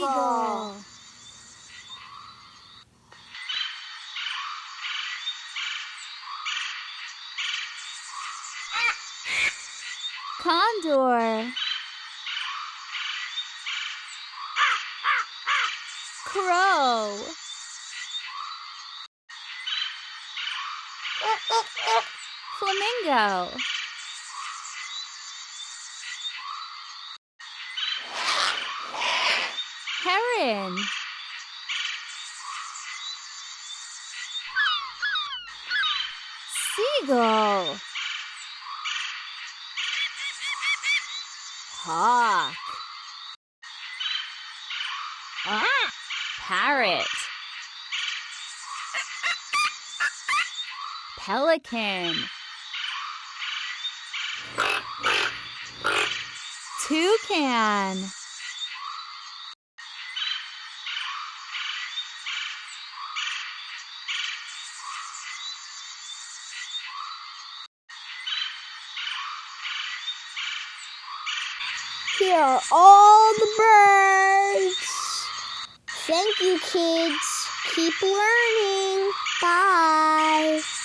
Eagle. Condor. Crow. Flamingo. Heron. Seagull. Hawk. Parrot. Pelican. Toucan. Here are all the birds. Thank you, kids. Keep learning. Bye.